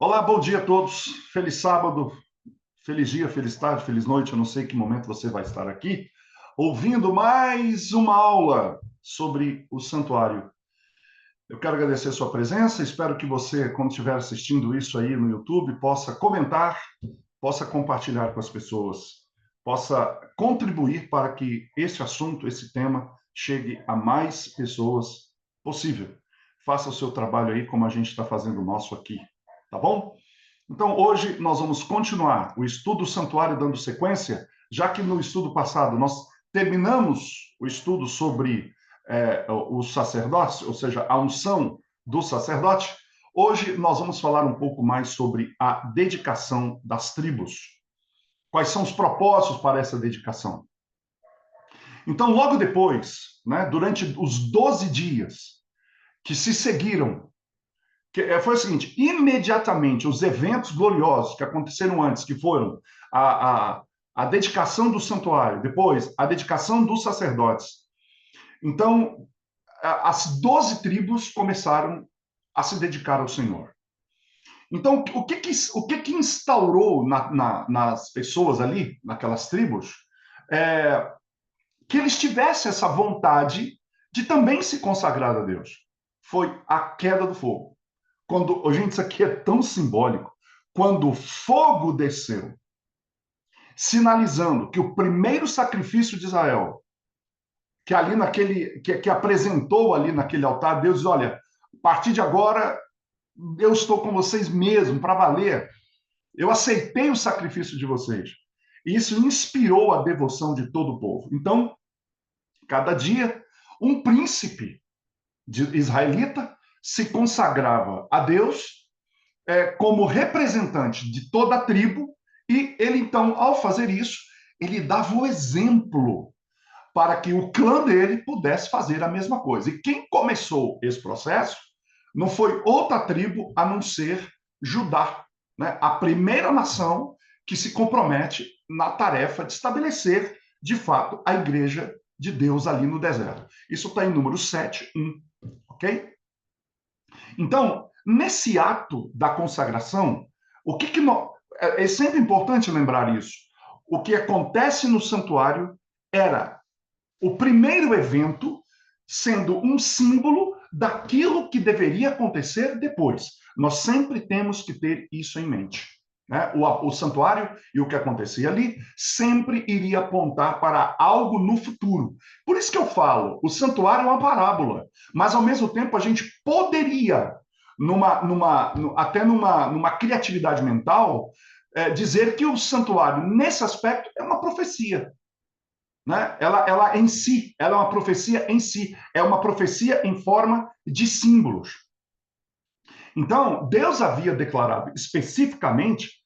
Olá, bom dia a todos. Feliz sábado, feliz dia, feliz tarde, feliz noite. Eu não sei que momento você vai estar aqui, ouvindo mais uma aula sobre o santuário. Eu quero agradecer a sua presença. Espero que você, quando estiver assistindo isso aí no YouTube, possa comentar, possa compartilhar com as pessoas, possa contribuir para que esse assunto, esse tema, chegue a mais pessoas possível. Faça o seu trabalho aí como a gente está fazendo o nosso aqui, tá bom? Então, hoje nós vamos continuar o estudo do santuário dando sequência, já que no estudo passado nós terminamos o estudo sobre os sacerdotes, ou seja, a unção do sacerdote. Hoje nós vamos falar um pouco mais sobre a dedicação das tribos. Quais são os propósitos para essa dedicação? Então, logo depois, né, durante os 12 dias que se seguiram foi o seguinte: imediatamente os eventos gloriosos que aconteceram antes, que foram a, a, a dedicação do santuário, depois a dedicação dos sacerdotes. Então, as 12 tribos começaram a se dedicar ao Senhor. Então, o que instaurou nas pessoas ali, naquelas tribos, é, que eles tivessem essa vontade de também se consagrar a Deus? Foi a queda do fogo. Quando, gente, isso aqui é tão simbólico. Quando o fogo desceu, sinalizando que o primeiro sacrifício de Israel, que ali naquele, que apresentou ali naquele altar, Deus diz: olha, a partir de agora eu estou com vocês mesmo, para valer. Eu aceitei o sacrifício de vocês. E isso inspirou a devoção de todo o povo. Então, cada dia, um príncipe israelita se consagrava a Deus como representante de toda a tribo, e ele, então, ao fazer isso, ele dava o exemplo para que o clã dele pudesse fazer a mesma coisa. E quem começou esse processo não foi outra tribo a não ser Judá, né? A primeira nação que se compromete na tarefa de estabelecer, de fato, a igreja de Deus ali no deserto. Isso está em Números 7, 1, ok? Então, nesse ato da consagração, o que, que nós, é sempre importante lembrar isso. O que acontece no santuário era o primeiro evento sendo um símbolo daquilo que deveria acontecer depois. Nós sempre temos que ter isso em mente. Né? O santuário e o que acontecia ali sempre iria apontar para algo no futuro. Por isso que eu falo, o santuário é uma parábola, mas ao mesmo tempo a gente poderia, até numa criatividade mental, dizer que o santuário, nesse aspecto, é uma profecia. Né? Ela em si, ela é uma profecia em si, é uma profecia em forma de símbolos. Então, Deus havia declarado especificamente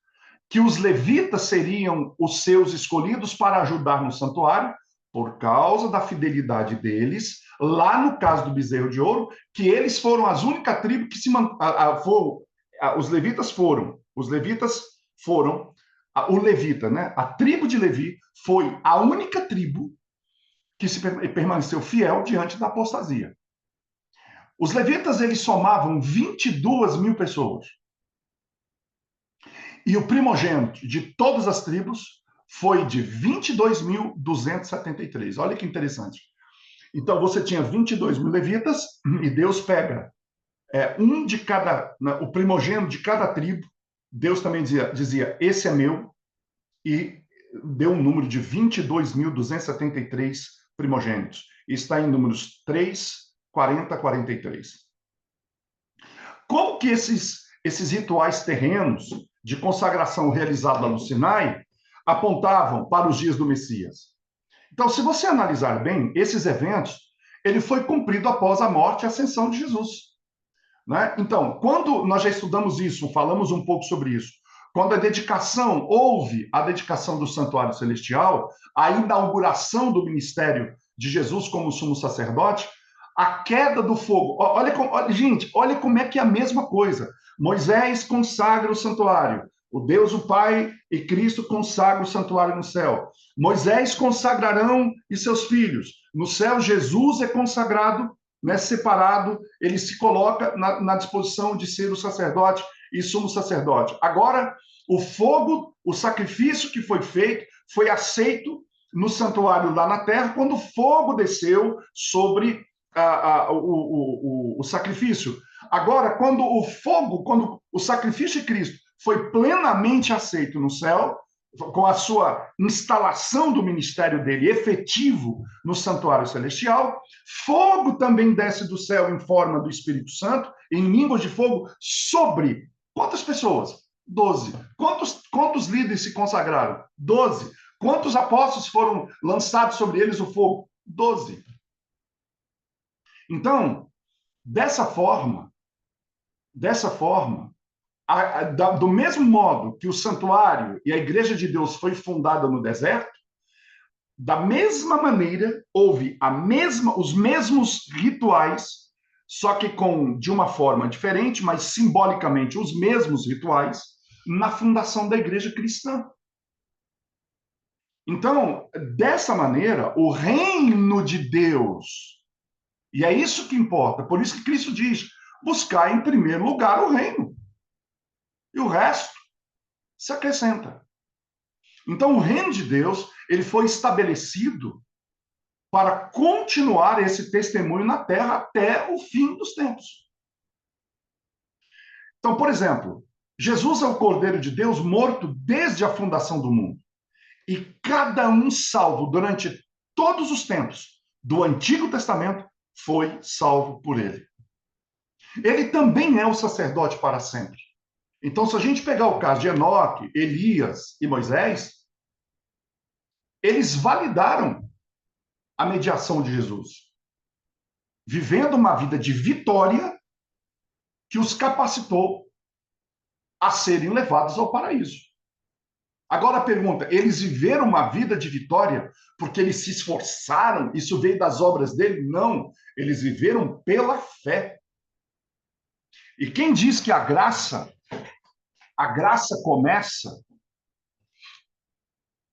que os levitas seriam os seus escolhidos para ajudar no santuário, por causa da fidelidade deles, lá no caso do bezerro de ouro, que eles foram as únicas tribos que se os levitas foram o levita, né? A tribo de Levi foi a única tribo que se permaneceu fiel diante da apostasia. Os levitas, eles somavam 22 mil pessoas. E o primogênito de todas as tribos foi de 22.273. Olha que interessante. Então, você tinha 22 mil levitas, e Deus pega um de cada, né, o primogênito de cada tribo. Deus também dizia, esse é meu, e deu um número de 22.273 primogênitos. Está em Números 3, 40, 43. Como que esses rituais terrenos de consagração realizada no Sinai apontavam para os dias do Messias? Então, se você analisar bem, esses eventos, ele foi cumprido após a morte e a ascensão de Jesus. Né? Então, quando nós já estudamos isso, falamos um pouco sobre isso, quando houve a dedicação do santuário celestial, a inauguração do ministério de Jesus como sumo sacerdote, a queda do fogo. Gente, olha como é que é a mesma coisa. Moisés consagra o santuário. O Deus, o Pai e Cristo consagram o santuário no céu. Moisés consagrarão e seus filhos. No céu, Jesus é consagrado, né, separado, ele se coloca na disposição de ser o sacerdote e sumo sacerdote. Agora, o fogo, o sacrifício que foi feito, foi aceito no santuário lá na terra, quando o fogo desceu sobre o sacrifício. Agora, quando o sacrifício de Cristo foi plenamente aceito no céu, com a sua instalação do ministério dele efetivo no santuário celestial, fogo também desce do céu em forma do Espírito Santo, em línguas de fogo, sobre quantas pessoas? 12. Quantos líderes se consagraram? 12. Quantos apóstolos foram lançados sobre eles o fogo? 12. Então, dessa forma, do mesmo modo que o santuário e a igreja de Deus foi fundada no deserto, da mesma maneira houve os mesmos rituais, só que de uma forma diferente, mas simbolicamente os mesmos rituais, na fundação da igreja cristã. Então, dessa maneira, o reino de Deus, e é isso que importa, por isso que Cristo diz: buscar em primeiro lugar o reino, e o resto se acrescenta. Então, o reino de Deus, ele foi estabelecido para continuar esse testemunho na terra até o fim dos tempos. Então, por exemplo, Jesus é o Cordeiro de Deus morto desde a fundação do mundo. E cada um salvo durante todos os tempos do Antigo Testamento foi salvo por ele. Ele também é o sacerdote para sempre. Então, se a gente pegar o caso de Enoque, Elias e Moisés, eles validaram a mediação de Jesus, vivendo uma vida de vitória que os capacitou a serem levados ao paraíso. Agora a pergunta: eles viveram uma vida de vitória porque eles se esforçaram? Isso veio das obras dele? Não. Eles viveram pela fé. E quem diz que a graça começa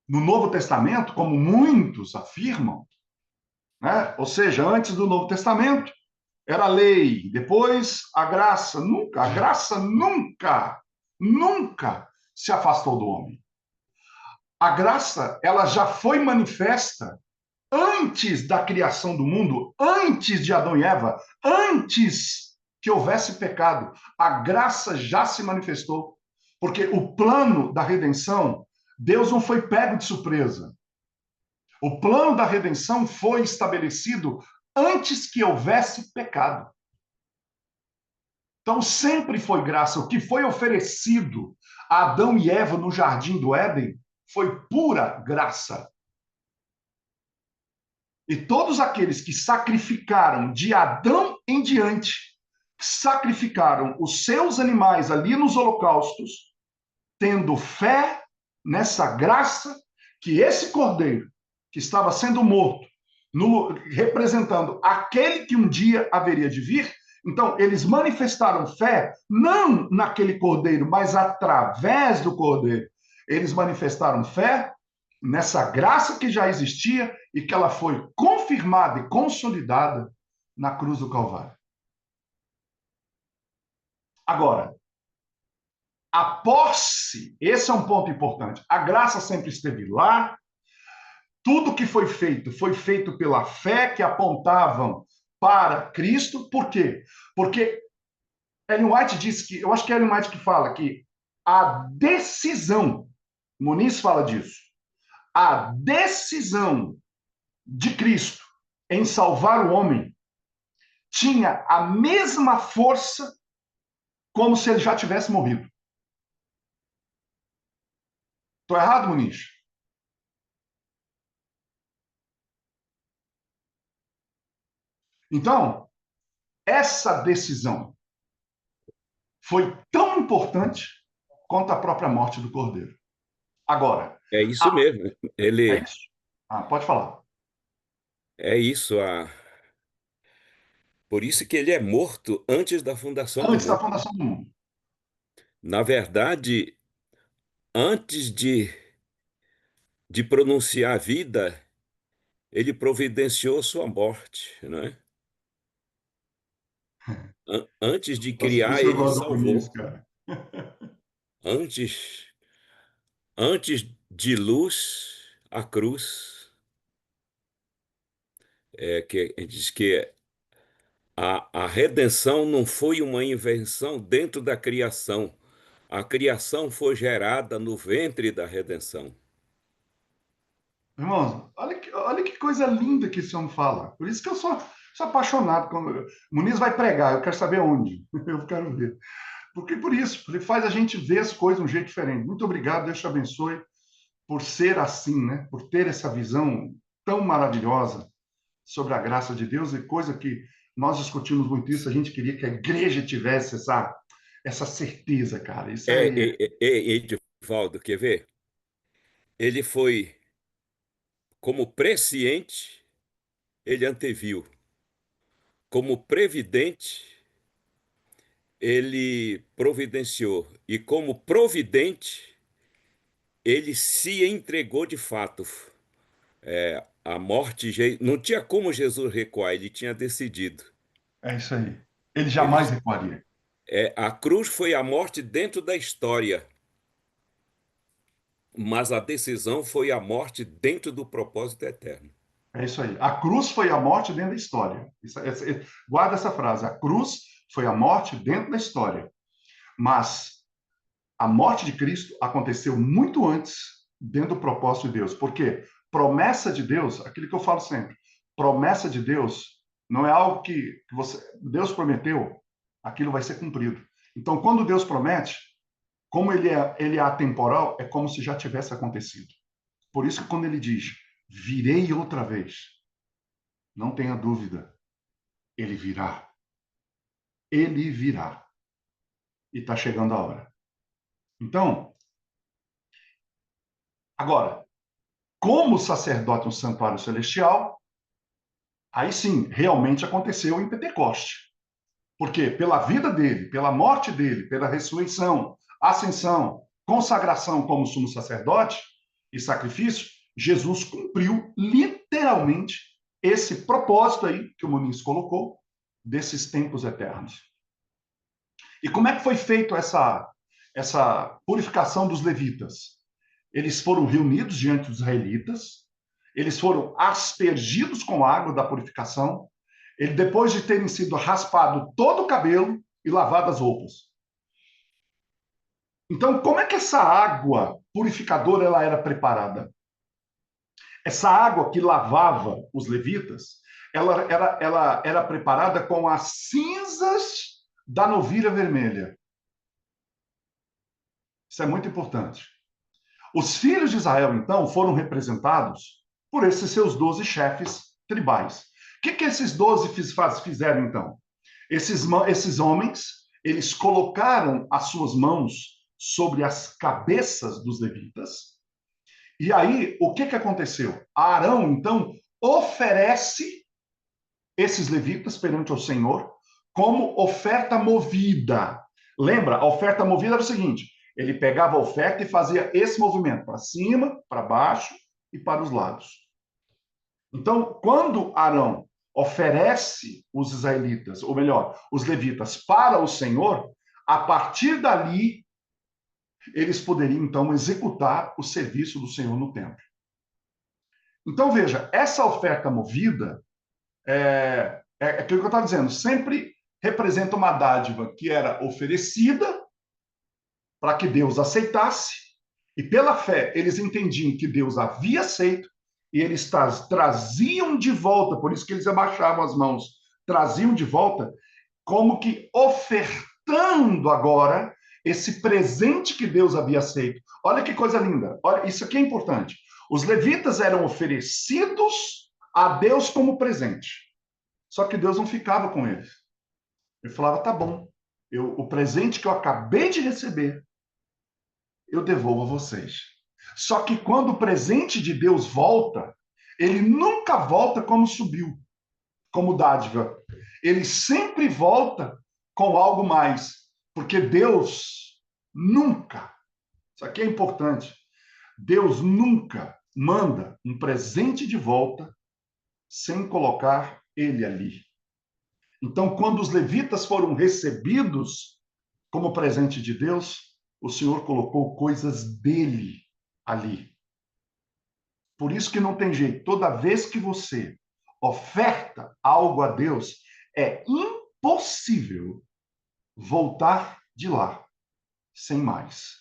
no Novo Testamento, como muitos afirmam, né? Ou seja, antes do Novo Testamento era a lei, depois a graça nunca se afastou do homem. A graça, ela já foi manifesta antes da criação do mundo, antes de Adão e Eva, antes que houvesse pecado. A graça já se manifestou, porque o plano da redenção, Deus não foi pego de surpresa. O plano da redenção foi estabelecido antes que houvesse pecado. Então, sempre foi graça. O que foi oferecido a Adão e Eva no jardim do Éden foi pura graça. E todos aqueles que sacrificaram de Adão em diante, sacrificaram os seus animais ali nos holocaustos, tendo fé nessa graça que esse cordeiro, que estava sendo morto, representando aquele que um dia haveria de vir. Então, eles manifestaram fé não naquele cordeiro, mas através do cordeiro. Eles manifestaram fé nessa graça que já existia e que ela foi confirmada e consolidada na cruz do Calvário. Agora, a posse, esse é um ponto importante. A graça sempre esteve lá. Tudo que foi feito pela fé que apontavam para Cristo. Por quê? Porque Ellen White diz que, eu acho que é Ellen White que fala que a decisão, Muniz fala disso, a decisão de Cristo em salvar o homem tinha a mesma força como se ele já tivesse morrido. Estou errado, Muniz? Então, essa decisão foi tão importante quanto a própria morte do Cordeiro. Agora, É isso mesmo. é Ele isso? Pode falar. é isso. Por isso que ele é morto antes da fundação do Antes da mundo. fundação do mundo. Na verdade, antes de pronunciar a vida, ele providenciou sua morte, né? Antes de Por criar, isso que eu ele gosto do Muniz, salvou. cara. Antes, antes de luz, a cruz, que a gente diz que a redenção não foi uma invenção dentro da criação. A criação foi gerada no ventre da redenção. Irmãos, olha que coisa linda que esse homem fala. Por isso que eu sou apaixonado. Muniz vai pregar, eu quero saber onde. Eu quero ver. Porque por isso, ele faz a gente ver as coisas de um jeito diferente. Muito obrigado, Deus te abençoe por ser assim, né? Por ter essa visão tão maravilhosa sobre a graça de Deus e coisa que nós discutimos muito isso, a gente queria que a igreja tivesse essa certeza, cara. Isso aí Edivaldo, quer ver? Ele foi como presciente, ele anteviu. Como previdente, ele providenciou. E como providente, ele se entregou de fato. A morte, não tinha como Jesus recuar, ele tinha decidido. é isso aí. Ele Ele, jamais recuaria. a cruz foi a morte dentro da história, mas a decisão foi a morte dentro do propósito eterno. É isso aí. A cruz foi a morte dentro da história. Guarda essa frase. A cruz foi a morte dentro da história. Mas a morte de Cristo aconteceu muito antes dentro do propósito de Deus. Porque promessa de Deus, aquilo que eu falo sempre, promessa de Deus não é algo que Deus prometeu, aquilo vai ser cumprido. Então, quando Deus promete, como ele é atemporal, é como se já tivesse acontecido. Por isso que quando ele diz, virei outra vez, não tenha dúvida, ele virá. Ele virá. E está chegando a hora. Então, agora, como sacerdote no santuário celestial, aí sim, realmente aconteceu em Pentecoste. Porque pela vida dele, pela morte dele, pela ressurreição, ascensão, consagração como sumo sacerdote e sacrifício, Jesus cumpriu literalmente esse propósito aí que o Muniz colocou, desses tempos eternos. E como é que foi feito essa purificação dos levitas? Eles foram reunidos diante dos israelitas, eles foram aspergidos com água da purificação, ele, depois de terem sido raspado todo o cabelo e lavado as roupas. Então, como é que essa água purificadora ela era preparada? Essa água que lavava os levitas, ela era preparada com as cinzas da novilha vermelha. Isso é muito importante. Os filhos de Israel, então, foram representados por esses seus 12 chefes tribais. O que esses 12 fizeram, então? Esses homens, eles colocaram as suas mãos sobre as cabeças dos levitas. E aí, o que aconteceu? Arão, então, oferece esses levitas perante o Senhor como oferta movida. Lembra? A oferta movida era o seguinte: ele pegava a oferta e fazia esse movimento para cima, para baixo e para os lados. Então, quando Arão oferece os israelitas, ou melhor, os levitas para o Senhor, a partir dali eles poderiam então executar o serviço do Senhor no templo. Então veja, essa oferta movida é aquilo que eu estava dizendo, sempre representa uma dádiva que era oferecida para que Deus aceitasse, e pela fé eles entendiam que Deus havia aceito, e eles traziam de volta, por isso que eles abaixavam as mãos, traziam de volta, como que ofertando agora esse presente que Deus havia aceito. Olha que coisa linda, olha, isso aqui é importante. Os levitas eram oferecidos a Deus como presente. Só que Deus não ficava com eles. Ele falava, tá bom, o presente que eu acabei de receber, eu devolvo a vocês. Só que quando o presente de Deus volta, ele nunca volta como subiu, como dádiva. Ele sempre volta com algo mais. Porque Deus nunca, isso aqui é importante, Deus nunca manda um presente de volta sem colocar ele ali. Então, quando os levitas foram recebidos como presente de Deus, o Senhor colocou coisas dele ali. Por isso que não tem jeito. Toda vez que você oferta algo a Deus, é impossível voltar de lá sem mais.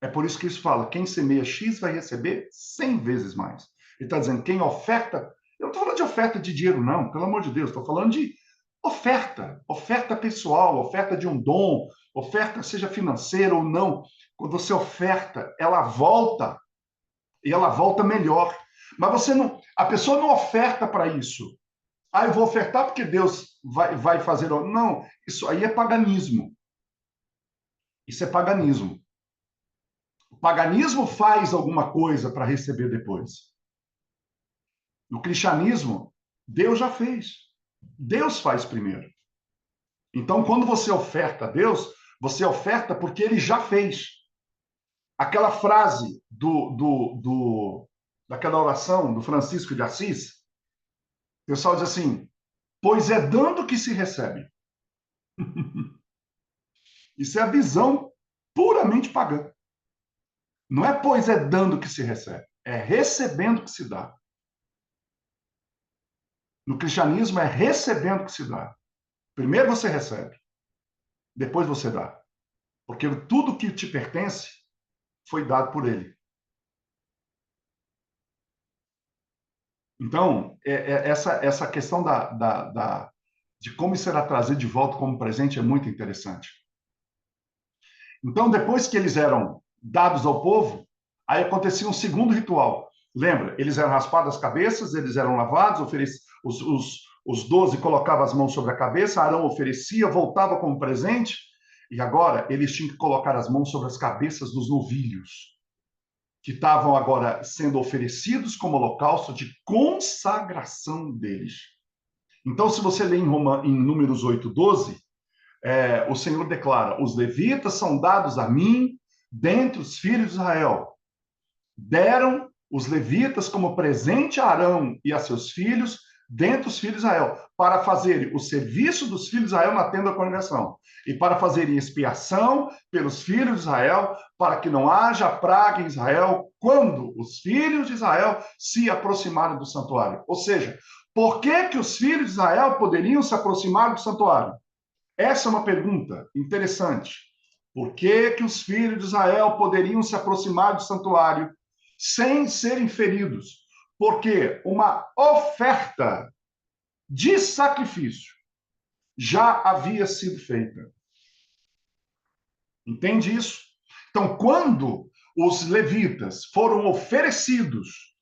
É por isso que isso fala, quem semeia X vai receber 100 vezes mais. Ele está dizendo, quem oferta... Eu não estou falando de oferta de dinheiro, não, pelo amor de Deus. Estou falando de oferta pessoal, oferta de um dom, oferta seja financeira ou não. Quando você oferta, ela volta, e ela volta melhor. Mas você não... A pessoa não oferta para isso. Ah, eu vou ofertar porque Deus vai fazer... Não, isso aí é paganismo. Isso é paganismo. O paganismo faz alguma coisa para receber depois. No cristianismo, Deus já fez. Deus faz primeiro. Então, quando você oferta a Deus, você oferta porque ele já fez. Aquela frase daquela oração do Francisco de Assis, o pessoal diz assim, pois é dando que se recebe. Isso é a visão puramente pagã. Não é pois é dando que se recebe, é recebendo que se dá. No cristianismo é recebendo que se dá. Primeiro você recebe, depois você dá. Porque tudo que te pertence foi dado por ele. Então, essa questão de como será trazido de volta como presente é muito interessante. Então, depois que eles eram dados ao povo, aí acontecia um segundo ritual. Lembra? Eles eram raspados as cabeças, eles eram lavados, os 12 colocavam as mãos sobre a cabeça, Arão oferecia, voltava como presente, e agora eles tinham que colocar as mãos sobre as cabeças dos novilhos, que estavam agora sendo oferecidos como holocausto de consagração deles. Então, se você lê em Números 8:12, o Senhor declara, os levitas são dados a mim dentre os filhos de Israel. Deram os levitas como presente a Arão e a seus filhos, dentre os filhos de Israel, para fazerem o serviço dos filhos de Israel na tenda da congregação, e para fazerem expiação pelos filhos de Israel, para que não haja praga em Israel, quando os filhos de Israel se aproximarem do santuário. Ou seja, por que os filhos de Israel poderiam se aproximar do santuário? Essa é uma pergunta interessante. Por que os filhos de Israel poderiam se aproximar do santuário sem serem feridos? Porque uma oferta de sacrifício já havia sido feita. Entende isso? Então, quando os levitas foram oferecidos,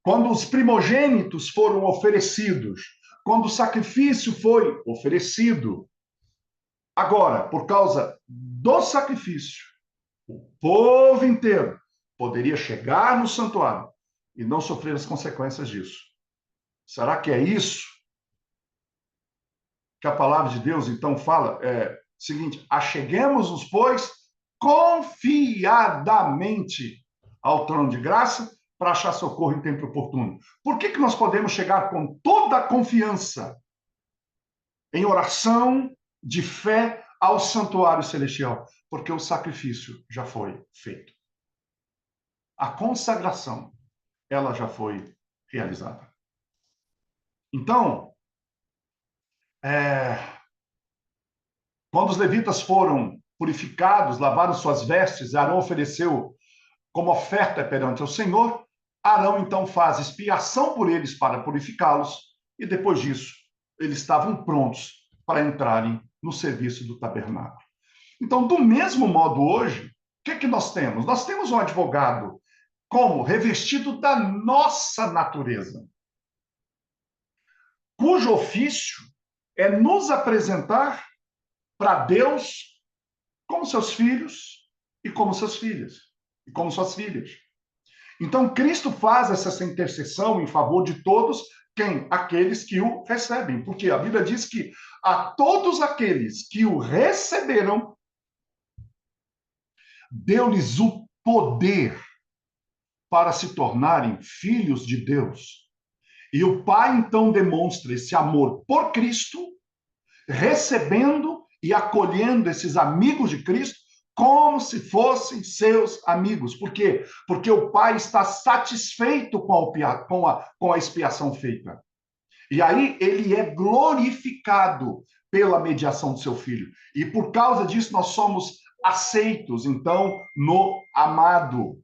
quando os primogênitos foram oferecidos, quando o sacrifício foi oferecido, agora, por causa do sacrifício, o povo inteiro poderia chegar no santuário e não sofrer as consequências disso. Será que é isso que a palavra de Deus, então, fala? É o seguinte, acheguemos-nos, pois, confiadamente ao trono de graça para achar socorro em tempo oportuno. Por que nós podemos chegar com toda a confiança em oração, de fé, ao santuário celestial? Porque o sacrifício já foi feito. A consagração, ela já foi realizada. Então, quando os levitas foram purificados, lavaram suas vestes, Arão ofereceu como oferta perante o Senhor, Arão então faz expiação por eles para purificá-los, e depois disso, eles estavam prontos para entrarem no serviço do tabernáculo. Então, do mesmo modo hoje, o que nós temos? Nós temos um advogado como revestido da nossa natureza, cujo ofício é nos apresentar para Deus como seus filhos e como suas filhas, e como suas filhas. Então, Cristo faz essa intercessão em favor de todos, quem? Aqueles que o recebem, porque a Bíblia diz que a todos aqueles que o receberam, deu-lhes o poder para se tornarem filhos de Deus. E o Pai, então, demonstra esse amor por Cristo, recebendo e acolhendo esses amigos de Cristo como se fossem seus amigos. Por quê? Porque o pai está satisfeito com a expiação feita. E aí ele é glorificado pela mediação do seu filho. E por causa disso nós somos aceitos, então, no amado.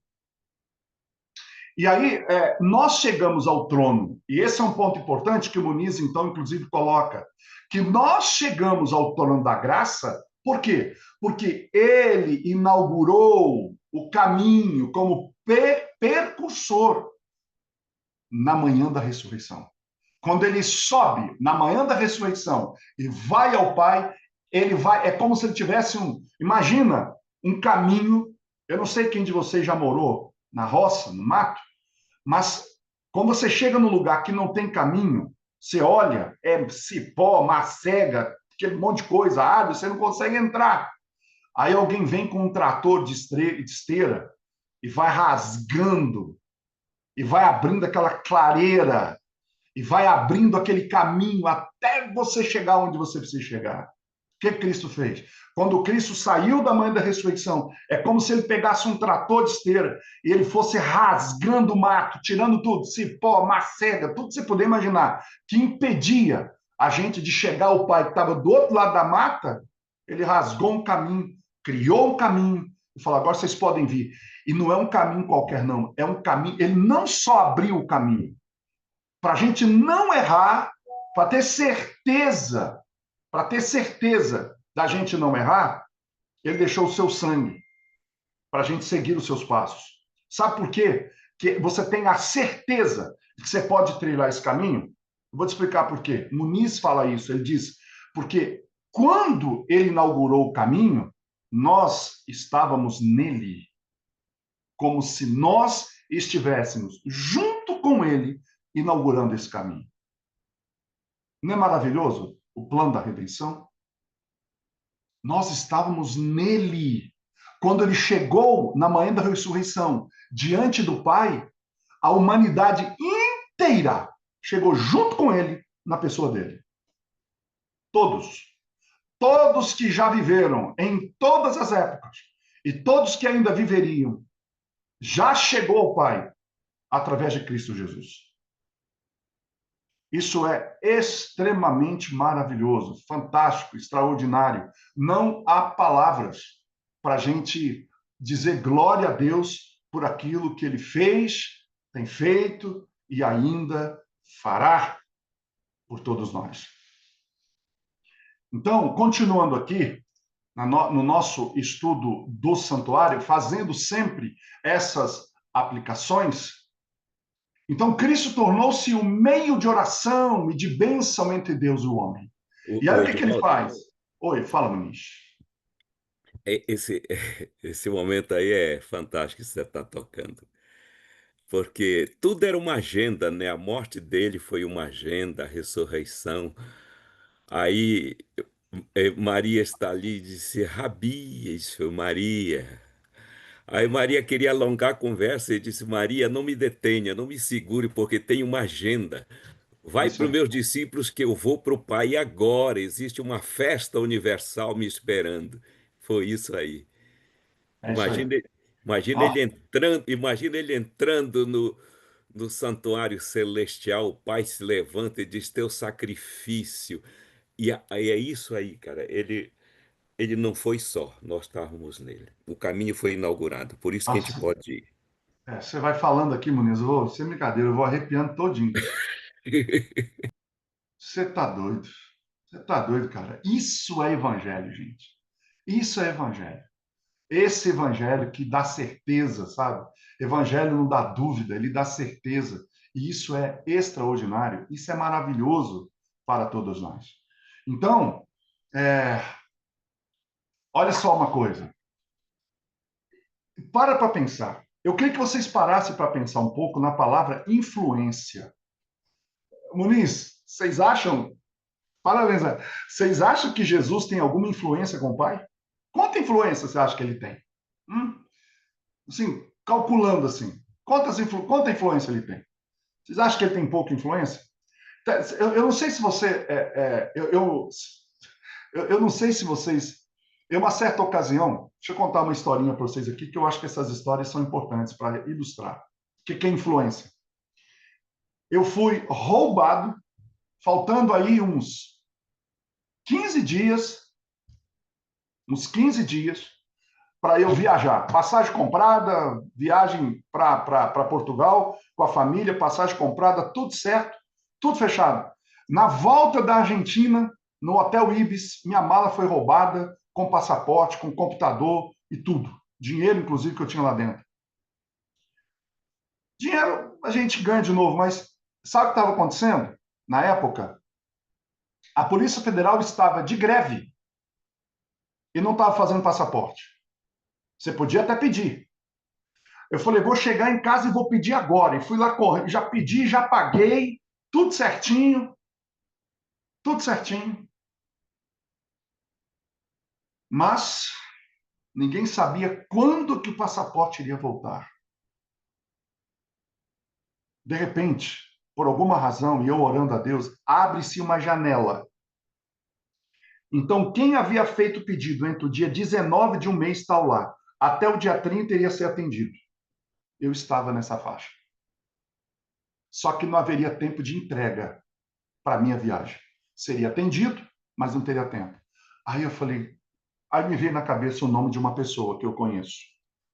E aí nós chegamos ao trono, e esse é um ponto importante que o Muniz, então, inclusive, coloca, que nós chegamos ao trono da graça, por quê? Porque ele inaugurou o caminho como percursor na manhã da ressurreição. Quando ele sobe na manhã da ressurreição e vai ao Pai, ele vai, é como se ele tivesse imagina, um caminho. Eu não sei quem de vocês já morou na roça, no mato, mas quando você chega num lugar que não tem caminho, você olha, é cipó, macega, aquele monte de coisa, árvore, você não consegue entrar. Aí alguém vem com um trator de esteira e vai rasgando, e vai abrindo aquela clareira, e vai abrindo aquele caminho até você chegar onde você precisa chegar. O que Cristo fez? Quando Cristo saiu da manhã da ressurreição, é como se ele pegasse um trator de esteira e ele fosse rasgando o mato, tirando tudo, cipó, macega, tudo que você puder imaginar, que impedia a gente de chegar ao Pai que estava do outro lado da mata. Ele rasgou um caminho, criou um caminho e falou: agora vocês podem vir. E não é um caminho qualquer, não. É um caminho. Ele não só abriu o caminho, para a gente não errar, para ter certeza da gente não errar, ele deixou o seu sangue para a gente seguir os seus passos. Sabe por quê? Que você tem a certeza de que você pode trilhar esse caminho? Eu vou te explicar por quê. Muniz fala isso, ele diz, porque quando ele inaugurou o caminho, nós estávamos nele, como se nós estivéssemos junto com ele inaugurando esse caminho. Não é maravilhoso o plano da redenção? Nós estávamos nele. Quando ele chegou na manhã da ressurreição, diante do Pai, a humanidade inteira chegou junto com ele na pessoa dele. Todos. Todos que já viveram em todas as épocas e todos que ainda viveriam, já chegou ao Pai através de Cristo Jesus. Isso é extremamente maravilhoso, fantástico, extraordinário. Não há palavras para a gente dizer glória a Deus por aquilo que ele fez, tem feito e ainda fará por todos nós. Então, continuando aqui, no nosso estudo do santuário, fazendo sempre essas aplicações. Então, Cristo tornou-se um meio de oração e de bênção entre Deus e o homem. E O aí, o que ele Edivaldo, faz? Oi, fala, Muniz. esse, esse momento aí é fantástico que você está tocando. Porque tudo era uma agenda, né? A morte dele foi uma agenda, a ressurreição. Aí Maria está ali e disse, Rabi, isso, Maria. Aí Maria queria alongar a conversa e disse, Maria, não me detenha, não me segure, porque tem uma agenda. Vai Isso para os aí. meus discípulos que eu vou para o Pai agora. Existe uma festa universal me esperando. Foi isso aí. É isso aí. Imagina, Ó, imagina ele entrando no santuário celestial, o Pai se levanta e diz: teu sacrifício. E aí é isso aí, cara. Ele não foi só, nós estávamos nele. O caminho foi inaugurado, por isso que a gente nossa, pode ir. você vai falando aqui, Muniz, sem brincadeira, eu vou arrepiando todinho. Você tá doido. Você tá doido, cara. Isso é evangelho, gente. Isso é evangelho. Esse evangelho que dá certeza, sabe? Evangelho não dá dúvida, ele dá certeza. E isso é extraordinário, isso é maravilhoso para todos nós. Então, é, olha só uma coisa. Para pensar. Eu queria que vocês parassem para pensar um pouco na palavra influência. Muniz, vocês acham, parabéns, vocês acham que Jesus tem alguma influência com o Pai? Quanta influência você acha que ele tem? Hum? Assim, calculando assim, quanta influência ele tem? Vocês acham que ele tem pouca influência? Eu não sei se você, eu não sei se vocês uma certa ocasião, deixa eu contar uma historinha para vocês aqui, que eu acho que essas histórias são importantes para ilustrar. O que é influência? Eu fui roubado, faltando aí uns 15 dias, uns 15 dias, para eu viajar. Passagem comprada, viagem para Portugal com a família, passagem comprada, tudo certo, tudo fechado. Na volta da Argentina, no Hotel Ibis, minha mala foi roubada com passaporte, com computador e tudo. Dinheiro, inclusive, que eu tinha lá dentro. Dinheiro a gente ganha de novo, mas sabe o que estava acontecendo? Na época, a Polícia Federal estava de greve e não estava fazendo passaporte. Você podia até pedir. Eu falei, vou chegar em casa e vou pedir agora. E fui lá correndo, já pedi, já paguei, tudo certinho, tudo certinho. Mas ninguém sabia quando que o passaporte iria voltar. De repente, por alguma razão, e eu orando a Deus, abre-se uma janela. Então, quem havia feito o pedido entre o dia 19 de um mês tal lá, até o dia 30 iria ser atendido. Eu estava nessa faixa. Só que não haveria tempo de entrega para a minha viagem. Seria atendido, mas não teria tempo. Aí eu falei, aí me veio na cabeça o nome de uma pessoa que eu conheço,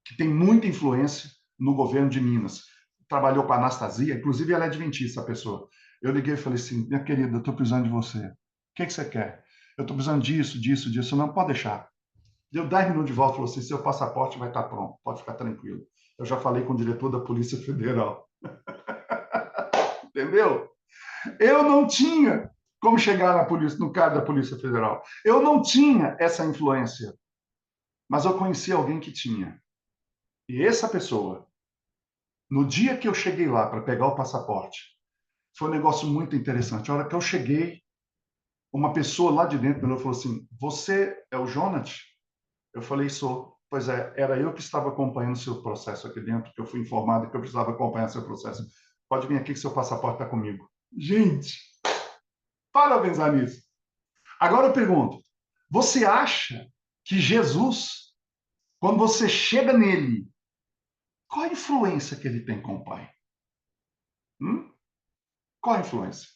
que tem muita influência no governo de Minas. Trabalhou com a Anastasia, inclusive ela é adventista, a pessoa. Eu liguei e falei assim, minha querida, eu estou precisando de você. O que você quer? Eu estou precisando disso, disso, disso. Não, pode deixar. Deu 10 minutos de volta e falou assim, seu passaporte vai estar pronto, pode ficar tranquilo. Eu já falei com o diretor da Polícia Federal. Entendeu? Eu não tinha como chegar na polícia, no caso da Polícia Federal. Eu não tinha essa influência, mas eu conheci alguém que tinha. E essa pessoa, no dia que eu cheguei lá para pegar o passaporte, foi um negócio muito interessante. A hora que eu cheguei, uma pessoa lá de dentro me falou assim: Você é o Jonas? Eu falei: Sou. Pois é, era eu que estava acompanhando o seu processo aqui dentro, que eu fui informado que eu precisava acompanhar seu processo. Pode vir aqui que seu passaporte está comigo. Gente, para pensar nisso. Agora eu pergunto: você acha que Jesus, quando você chega nele, qual a influência que ele tem com o Pai? Qual a influência?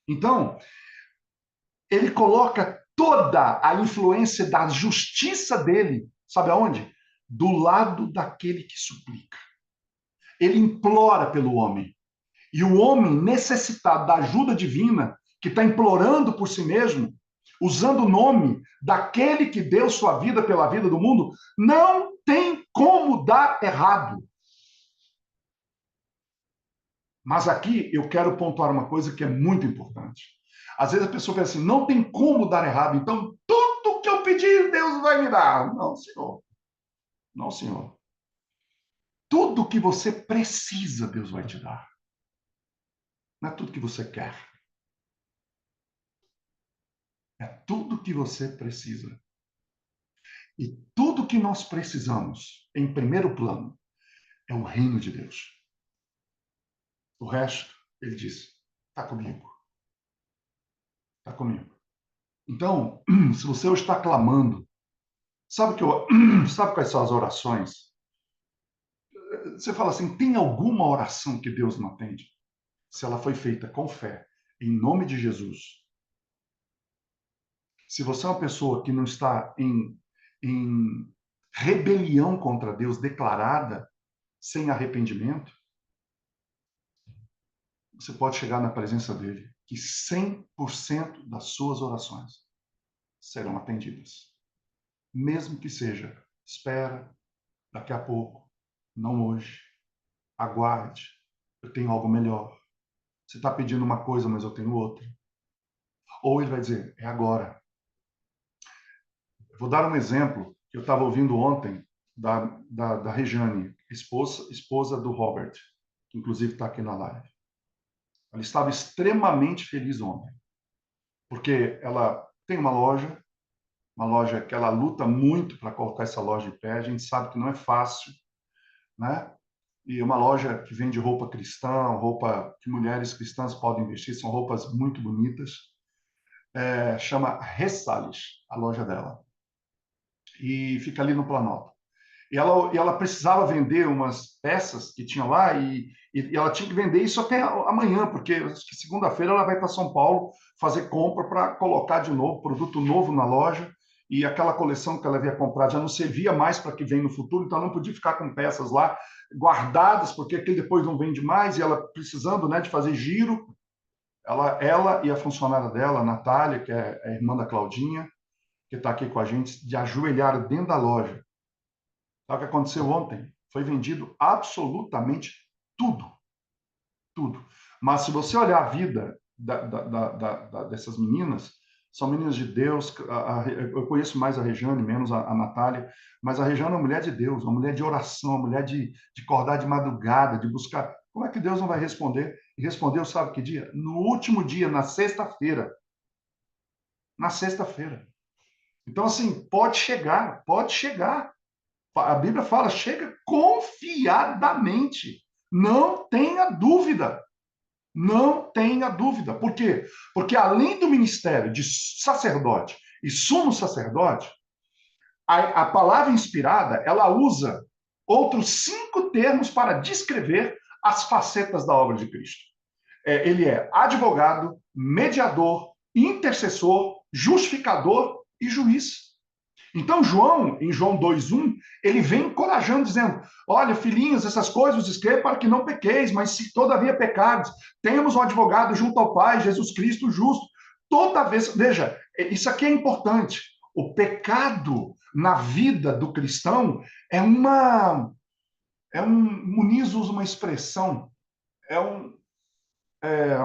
Então, ele coloca toda a influência da justiça dele, sabe aonde? Do lado daquele que suplica. Ele implora pelo homem. E o homem necessitado da ajuda divina, que está implorando por si mesmo, usando o nome daquele que deu sua vida pela vida do mundo, não tem como dar errado. Mas aqui eu quero pontuar uma coisa que é muito importante. Às vezes a pessoa pensa assim, não tem como dar errado, então tudo que eu pedir, Deus vai me dar. Não, senhor. Não, senhor. Tudo que você precisa, Deus vai te dar. Não é tudo que você quer. É tudo que você precisa. E tudo que nós precisamos, em primeiro plano, é o reino de Deus. O resto, ele diz, está comigo. Está comigo. Então, se você hoje está clamando, sabe quais são as orações? Você fala assim, tem alguma oração que Deus não atende? Se ela foi feita com fé, em nome de Jesus. Se você é uma pessoa que não está em rebelião contra Deus declarada, sem arrependimento, você pode chegar na presença dele, que 100% das suas orações serão atendidas. Mesmo que seja, espera, daqui a pouco, não hoje, aguarde, eu tenho algo melhor. Você está pedindo uma coisa, mas eu tenho outra. Ou ele vai dizer, é agora. Eu vou dar um exemplo que eu estava ouvindo ontem da Rejane, esposa do Robert, que inclusive está aqui na live. Ela estava extremamente feliz ontem, porque ela tem uma loja que ela luta muito para colocar essa loja de pé. A gente sabe que não é fácil, né? E uma loja que vende roupa cristã, roupa que mulheres cristãs podem vestir, são roupas muito bonitas. Chama Ressales, a loja dela. e fica ali no Planalto. E ela precisava vender umas peças que tinha lá e ela tinha que vender isso até amanhã, porque acho que segunda-feira ela vai para São Paulo fazer compra para colocar de novo, produto novo na loja, e aquela coleção que ela havia comprado já não servia mais para que vem no futuro, então ela não podia ficar com peças lá guardadas, porque aquele depois não vende mais, e ela precisando, né, de fazer giro, ela e a funcionária dela, a Natália, que é a irmã da Claudinha, que está aqui com a gente, de ajoelhar dentro da loja. Sabe o que aconteceu ontem? Foi vendido absolutamente tudo, tudo. Mas se você olhar a vida dessas meninas, são meninas de Deus. Eu conheço mais a Rejane, menos a Natália, mas a Rejane é uma mulher de Deus, uma mulher de oração, uma mulher de acordar de madrugada, de buscar. Como é que Deus não vai responder? E respondeu, sabe que dia? No último dia, na sexta-feira. Na sexta-feira. Então, assim, pode chegar, pode chegar. A Bíblia fala, chega confiadamente. Não tenha dúvida. Não tenha dúvida. Por quê? Porque além do ministério de sacerdote e sumo sacerdote, a palavra inspirada, ela usa outros 5 termos para descrever as facetas da obra de Cristo. Ele é advogado, mediador, intercessor, justificador e juiz. Então, João, em João 2,1, ele vem encorajando, dizendo: olha, filhinhos, essas coisas escrevo para que não pequeis, mas se todavia pecares, temos um advogado junto ao Pai, Jesus Cristo justo. Toda vez, veja, isso aqui é importante. O pecado na vida do cristão Muniz usa uma expressão, é um, é,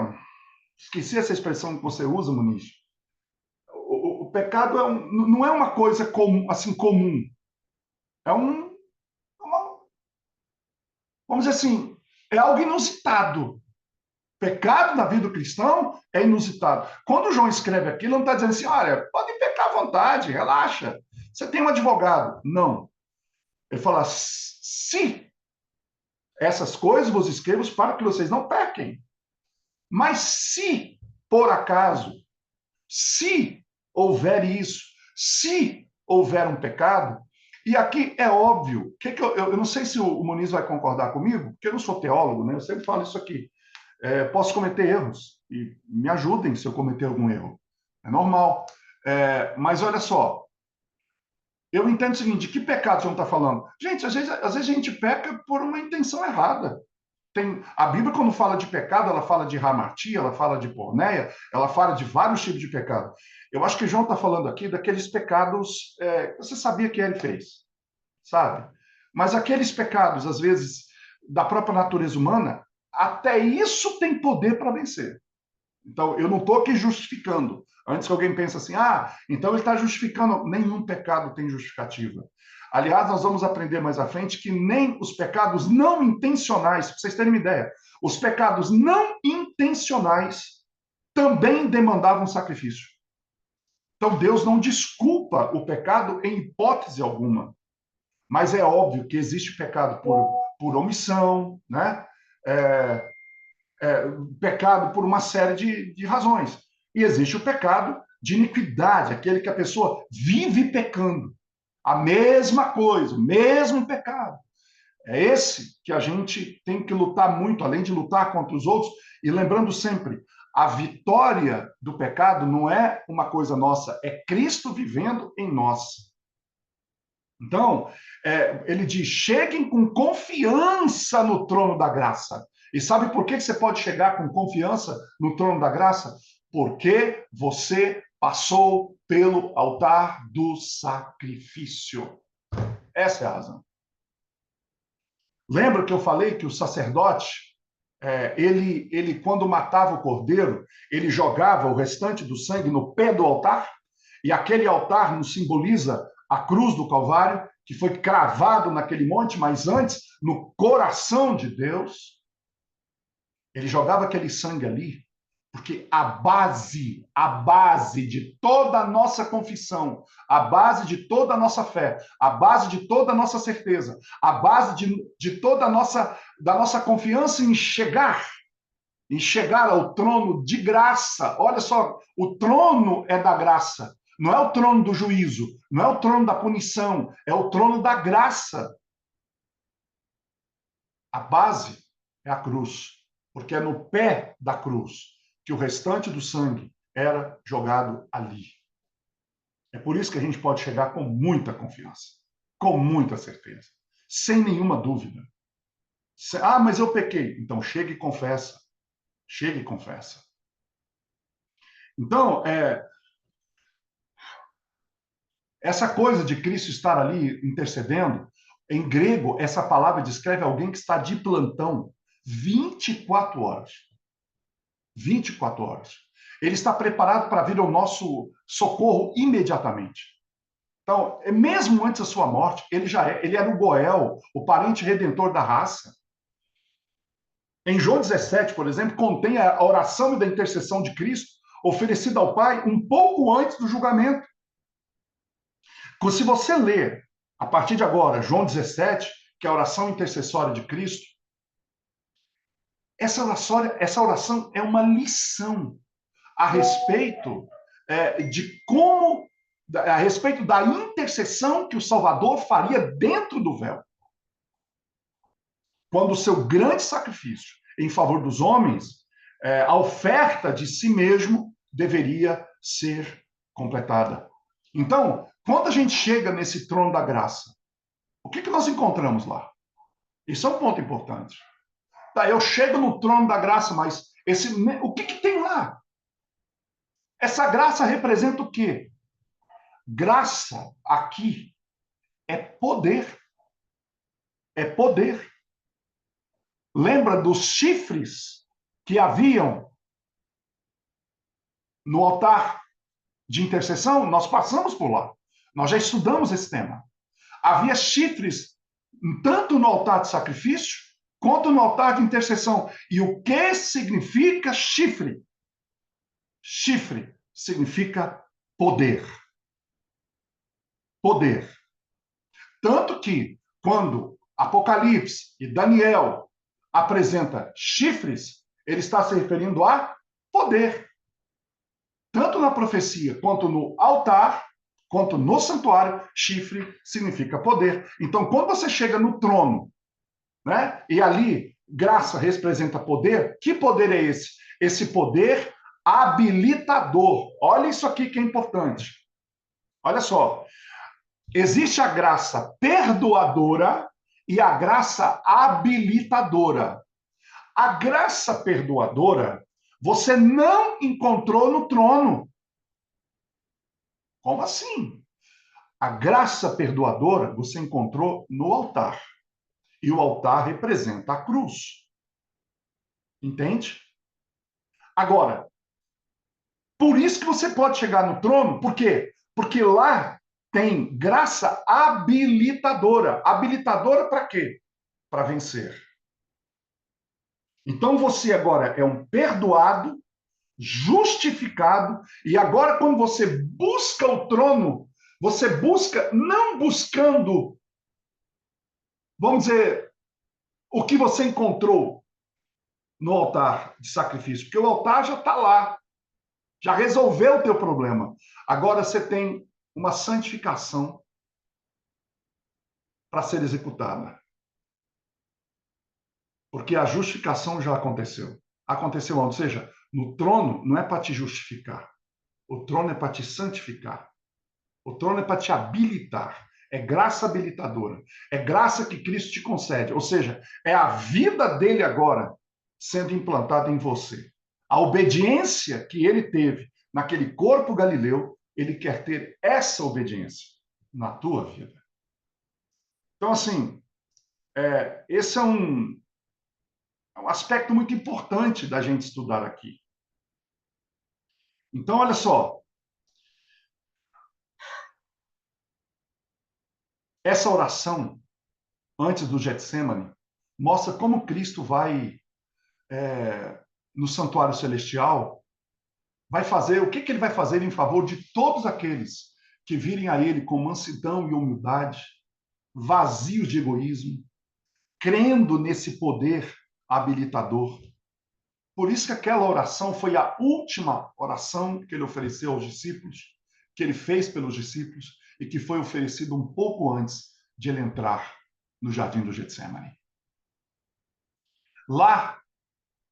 esqueci essa expressão que você usa, Muniz. O pecado não é uma coisa comum, assim, comum. É vamos dizer assim, é algo inusitado. Pecado na vida do cristão é inusitado. Quando o João escreve aquilo, ele não está dizendo assim, olha, podem pecar à vontade, relaxa. Você tem um advogado. Não. Ele fala, se essas coisas vos escrevo para que vocês não pequem. Mas se, por acaso, se houver isso, se houver um pecado, e aqui é óbvio, eu não sei se o Muniz vai concordar comigo, porque eu não sou teólogo, né? Eu sempre falo isso aqui. Posso cometer erros, e me ajudem se eu cometer algum erro. É normal. Mas olha só, eu entendo o seguinte, de que pecado João está falando? Gente, às vezes a gente peca por uma intenção errada. A Bíblia, quando fala de pecado, ela fala de hamartia, ela fala de porneia, ela fala de vários tipos de pecado. Eu acho que João está falando aqui daqueles pecados que você sabia que ele fez, sabe? Mas aqueles pecados, às vezes, da própria natureza humana, até isso tem poder para vencer. Então, eu não estou aqui justificando. Antes que alguém pense assim, então ele está justificando. Nenhum pecado tem justificativa. Aliás, nós vamos aprender mais à frente que nem os pecados não intencionais, para vocês terem uma ideia, os pecados não intencionais também demandavam sacrifício. Então, Deus não desculpa o pecado em hipótese alguma. Mas é óbvio que existe pecado por omissão, né? Pecado por uma série de razões. E existe o pecado de iniquidade, aquele que a pessoa vive pecando. A mesma coisa, o mesmo pecado. É esse que a gente tem que lutar muito, além de lutar contra os outros, e lembrando sempre, a vitória do pecado não é uma coisa nossa, é Cristo vivendo em nós. Então, ele diz: cheguem com confiança no trono da graça. E sabe por que você pode chegar com confiança no trono da graça? Porque você passou pelo altar do sacrifício. Essa é a razão. Lembra que eu falei que o sacerdote, ele quando matava o cordeiro, ele jogava o restante do sangue no pé do altar? E aquele altar nos simboliza a cruz do Calvário, que foi cravado naquele monte, mas antes, no coração de Deus, ele jogava aquele sangue ali, porque a base de toda a nossa confissão, a base de toda a nossa fé, a base de toda a nossa certeza, a base de toda da nossa confiança em chegar ao trono de graça. Olha só, o trono é da graça. Não é o trono do juízo, não é o trono da punição, é o trono da graça. A base é a cruz, porque é no pé da cruz que o restante do sangue era jogado ali. É por isso que a gente pode chegar com muita confiança, com muita certeza, sem nenhuma dúvida. Ah, mas eu pequei. Então chega e confessa. Chega e confessa. Então, essa coisa de Cristo estar ali intercedendo, em grego, essa palavra descreve alguém que está de plantão 24 horas. 24 horas. Ele está preparado para vir ao nosso socorro imediatamente. Então, mesmo antes da sua morte, ele era o Goel, o parente redentor da raça. Em João 17, por exemplo, contém a oração e da intercessão de Cristo oferecida ao Pai um pouco antes do julgamento. Se você ler, a partir de agora, João 17, que é a oração intercessória de Cristo, essa oração é uma lição a respeito de como, a respeito da intercessão que o Salvador faria dentro do véu. Quando o seu grande sacrifício em favor dos homens, a oferta de si mesmo deveria ser completada. Então, quando a gente chega nesse trono da graça, o que nós encontramos lá? Isso é um ponto importante. Tá, eu chego no trono da graça, mas o que tem lá? Essa graça representa o quê? Graça aqui é poder. É poder. Lembra dos chifres que haviam no altar de intercessão? Nós passamos por lá. Nós já estudamos esse tema. Havia chifres tanto no altar de sacrifício quanto no altar de intercessão. E o que significa chifre? Chifre significa poder. Poder. Tanto que, quando Apocalipse e Daniel apresenta chifres, ele está se referindo a poder. Tanto na profecia quanto no altar, quanto no santuário, chifre significa poder. Então, quando você chega no trono, né, e ali graça representa poder, que poder é esse? Esse poder habilitador. Olha isso aqui que é importante. Olha só. Existe a graça perdoadora e a graça habilitadora. A graça perdoadora você não encontrou no trono. Como assim? A graça perdoadora você encontrou no altar. E o altar representa a cruz. Entende? Agora, por isso que você pode chegar no trono, por quê? Porque lá tem graça habilitadora. Habilitadora para quê? Para vencer. Então você agora é um perdoado, justificado, e agora quando você busca o trono, você busca não buscando, vamos dizer, o que você encontrou no altar de sacrifício, porque o altar já está lá, já resolveu o teu problema. Agora você tem uma santificação para ser executada. Porque a justificação já aconteceu. Aconteceu, ou seja, no trono não é para te justificar. O trono é para te santificar. O trono é para te habilitar. É graça habilitadora. É graça que Cristo te concede. Ou seja, é a vida dele agora sendo implantada em você. A obediência que ele teve naquele corpo galileu, ele quer ter essa obediência na tua vida. Então, assim, esse é um aspecto muito importante da gente estudar aqui. Então, olha só. Essa oração, antes do Getsemane, mostra como Cristo vai, no santuário celestial, vai fazer, o que ele vai fazer em favor de todos aqueles que virem a ele com mansidão e humildade, vazios de egoísmo, crendo nesse poder habilitador. Por isso que aquela oração foi a última oração que ele ofereceu aos discípulos, que ele fez pelos discípulos e que foi oferecido um pouco antes de ele entrar no jardim do Getsemane. Lá,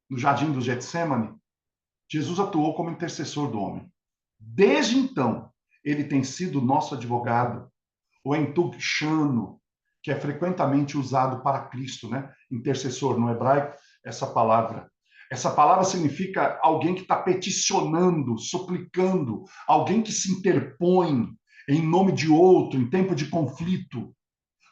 no jardim do Getsemane, Jesus atuou como intercessor do homem. Desde então, ele tem sido nosso advogado, o entuchano, que é frequentemente usado para Cristo, né? Intercessor no hebraico, essa palavra. Essa palavra significa alguém que está peticionando, suplicando, alguém que se interpõe em nome de outro, em tempo de conflito.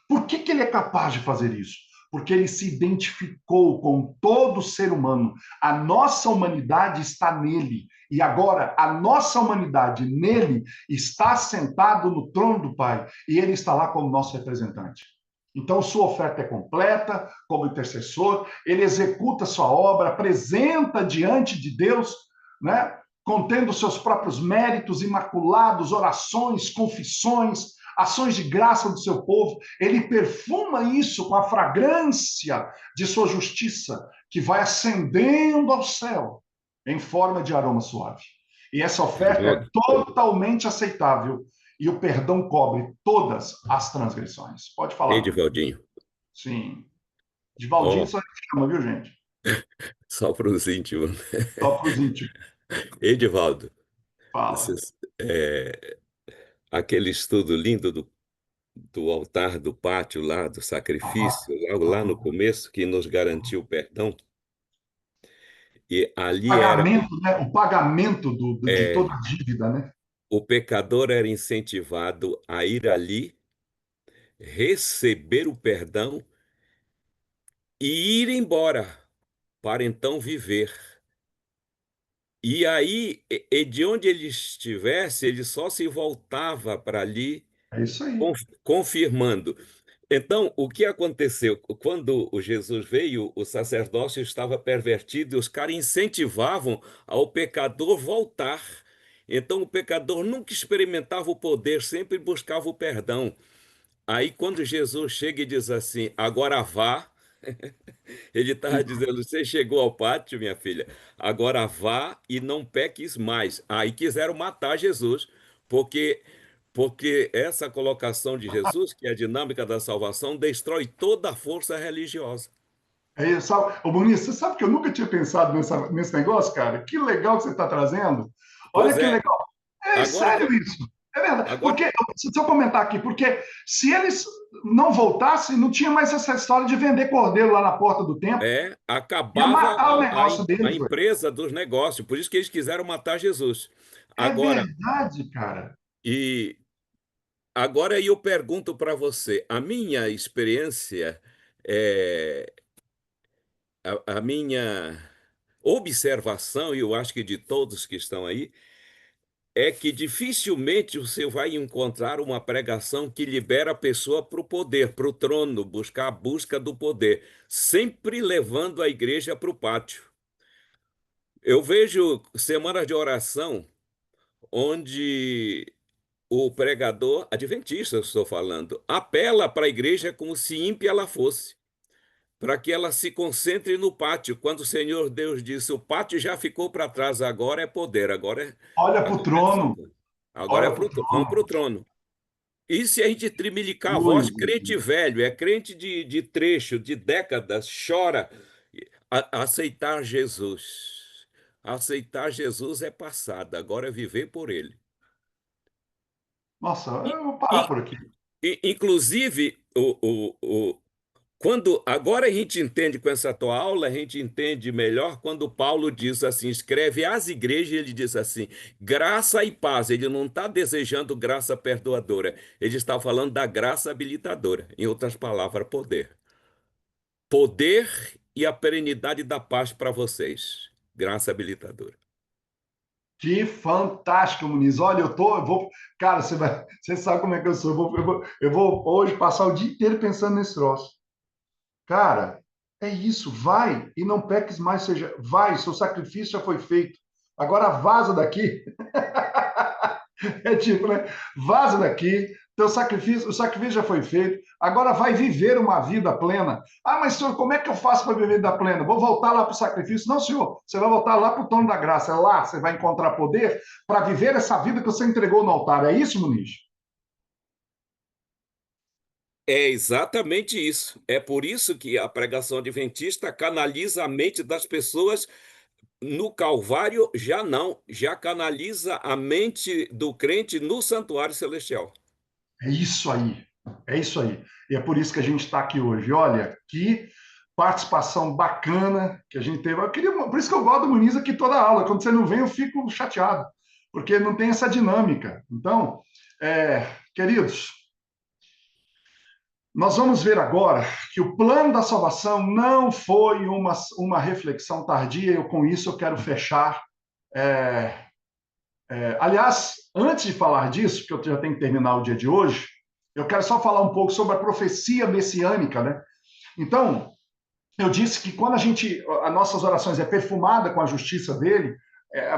Por que ele é capaz de fazer isso? Porque ele se identificou com todo ser humano. A nossa humanidade está nele. E agora, a nossa humanidade nele está sentado no trono do Pai. E ele está lá como nosso representante. Então, sua oferta é completa, como intercessor, ele executa sua obra, apresenta diante de Deus, né? Contendo seus próprios méritos imaculados, orações, confissões, ações de graça do seu povo, ele perfuma isso com a fragrância de sua justiça, que vai ascendendo ao céu em forma de aroma suave. E essa oferta é Edivaldo, totalmente aceitável e o perdão cobre todas as transgressões. Pode falar, meu amigo. Edivaldinho, Sim. De Valdinho ó, só chama, viu, gente? só para os íntimos. Só para os íntimos. Edivaldo, Fala. vocês- é, aquele estudo lindo do altar do pátio lá, do Aham. sacrifício, lá no Aham. começo, que nos garantiu o perdão, e ali era, Pagamento, né? O pagamento de é, toda a dívida, né? o pecador era incentivado a ir ali, receber o perdão e ir embora, para então viver. E aí, de onde ele estivesse, ele só se voltava para ali, É isso aí. confirmando. Então, o que aconteceu? Quando o Jesus veio, o sacerdócio estava pervertido e os caras incentivavam ao pecador voltar. Então, o pecador nunca experimentava o poder, sempre buscava o perdão. Aí, quando Jesus chega e diz assim: agora vá, ele estava dizendo: você chegou ao pátio, minha filha, agora vá e não peques mais. Aí quiseram matar Jesus, porque essa colocação de Jesus, que é a dinâmica da salvação, destrói toda a força religiosa. É isso. Sabe? Ô, Muniz, você sabe que eu nunca tinha pensado nesse negócio, cara? Que legal que você está trazendo. Olha Pois que é, legal. É agora, sério isso. É verdade. agora Porque, se eu comentar aqui, porque se eles não voltassem, não tinha mais essa história de vender cordeiro lá na porta do templo. Ia acabava matar o negócio a deles, velho. empresa dos negócios, por isso que eles quiseram matar Jesus. É Agora, verdade, cara. e agora eu pergunto para você, a minha experiência, é, a minha observação, e eu acho que de todos que estão aí, é que dificilmente você vai encontrar uma pregação que libera a pessoa para o poder, para o trono, buscar a busca do poder, sempre levando a igreja para o pátio. Eu vejo semanas de oração onde o pregador, adventista, eu estou falando, apela para a igreja como se ímpia ela fosse, para que ela se concentre no pátio. Quando o Senhor Deus disse: o pátio já ficou para trás, agora é poder, Olha para o agora é trono. santo. Agora Olha para o vamos para o trono. trono. E se a gente trimilicar a Ui, voz, crente velho, é crente de trecho, de décadas, chora. Aceitar Jesus. Aceitar Jesus é passado, agora é viver por ele. nossa, E, eu vou parar e- por aqui. inclusive, quando agora a gente entende com essa tua aula, a gente entende melhor quando Paulo diz assim, escreve às igrejas, ele diz assim, graça e paz. Ele não está desejando graça perdoadora, ele está falando da graça habilitadora. Em outras palavras, poder. Poder e a perenidade da paz para vocês. Graça habilitadora. Que fantástico, Muniz. Olha, eu vou, cara, você sabe como é que eu sou. Eu vou hoje passar o dia inteiro pensando nesse troço. Cara, é isso, vai e não peques mais, seja, vai, seu sacrifício já foi feito. Agora vaza daqui. É tipo, né? Vaza daqui, Teu sacrifício, o sacrifício já foi feito, agora vai viver uma vida plena. Ah, mas senhor, como é que eu faço para viver vida plena? Vou voltar lá para o sacrifício? Não, senhor, você vai voltar lá para o trono da graça. É lá você vai encontrar poder para viver essa vida que você entregou no altar. É isso, Muniz? É exatamente isso. É por isso que a pregação adventista canaliza a mente das pessoas no Calvário, já não, já canaliza a mente do crente no santuário celestial. É isso aí. É isso aí. E é por isso que a gente está aqui hoje. Olha, que participação bacana que a gente teve. Por isso que eu gosto do Muniz aqui toda a aula. Quando você não vem, eu fico chateado, porque não tem essa dinâmica. Então, queridos, nós vamos ver agora que o plano da salvação não foi uma reflexão tardia. Eu, com isso, eu quero fechar. É, aliás, antes de falar disso, porque eu já tenho que terminar o dia de hoje, eu quero só falar um pouco sobre a profecia messiânica, né? Então, eu disse que quando as nossas orações é perfumada com a justiça dele,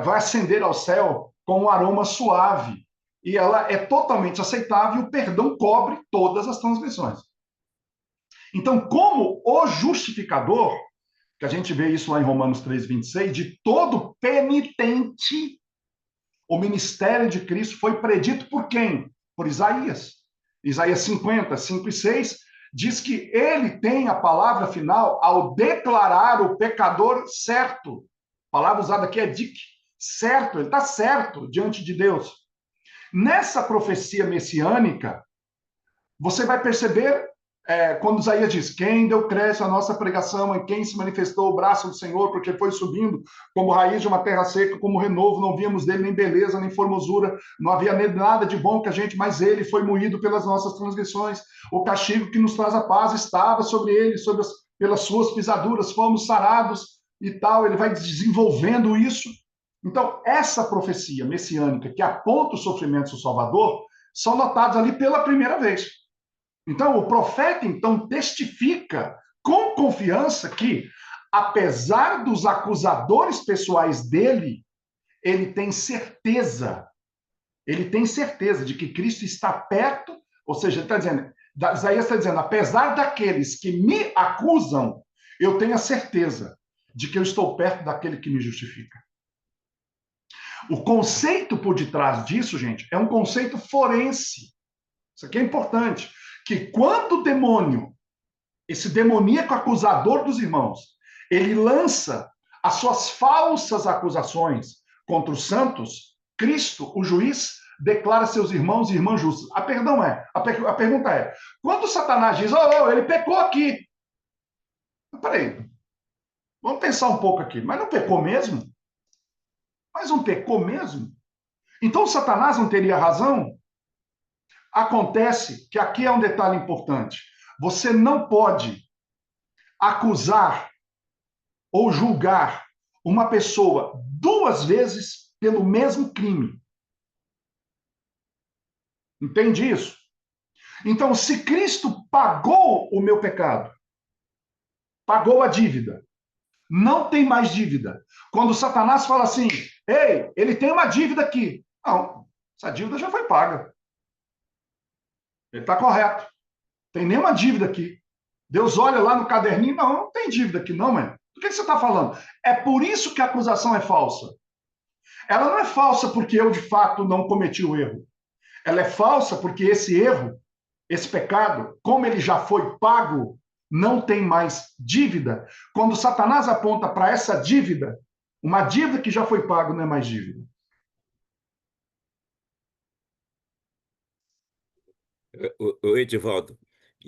vai ascender ao céu com um aroma suave. E ela é totalmente aceitável e o perdão cobre todas as transgressões. Então, como o justificador, que a gente vê isso lá em Romanos 3:26, de todo penitente, o ministério de Cristo foi predito por quem? Por Isaías. Isaías 50, 5 e 6 diz que ele tem a palavra final ao declarar o pecador certo. A palavra usada aqui é dik, certo, ele está certo diante de Deus. Nessa profecia messiânica, você vai perceber quando Isaías diz: quem deu crédito à nossa pregação, em quem se manifestou o braço do Senhor, porque foi subindo como raiz de uma terra seca, como renovo, não víamos dele nem beleza, nem formosura, não havia nada de bom que a gente, mas ele foi moído pelas nossas transgressões, o castigo que nos traz a paz estava sobre ele, pelas suas pisaduras, fomos sarados e tal. Ele vai desenvolvendo isso. Então, essa profecia messiânica que aponta o sofrimento do Salvador são notados ali pela primeira vez. Então, o profeta, então, testifica com confiança que, apesar dos acusadores pessoais dele, ele tem certeza de que Cristo está perto, ou seja, ele está dizendo, Isaías está dizendo, apesar daqueles que me acusam, eu tenho a certeza de que eu estou perto daquele que me justifica. O conceito por detrás disso, gente, é um conceito forense. Isso aqui é importante. Que quando o demônio, esse demoníaco acusador dos irmãos, ele lança as suas falsas acusações contra os santos, Cristo, o juiz, declara seus irmãos e irmãs justas. A pergunta é, quando Satanás diz, ele pecou aqui. Peraí, vamos pensar um pouco aqui, mas não pecou mesmo? Mas não pecou mesmo? Então Satanás não teria razão? Acontece que aqui é um detalhe importante. Você não pode acusar ou julgar uma pessoa duas vezes pelo mesmo crime. Entende isso? Então, se Cristo pagou o meu pecado, pagou a dívida, não tem mais dívida. Quando Satanás fala assim, ei, ele tem uma dívida aqui. Não, essa dívida já foi paga. Ele está correto. Tem nenhuma dívida aqui. Deus olha lá no caderninho, não tem dívida aqui não, mãe. Do que você está falando? É por isso que a acusação é falsa. Ela não é falsa porque eu, de fato, não cometi o erro. Ela é falsa porque esse erro, esse pecado, como ele já foi pago, não tem mais dívida. Quando Satanás aponta para essa dívida, uma dívida que já foi paga não é mais dívida. O Edivaldo,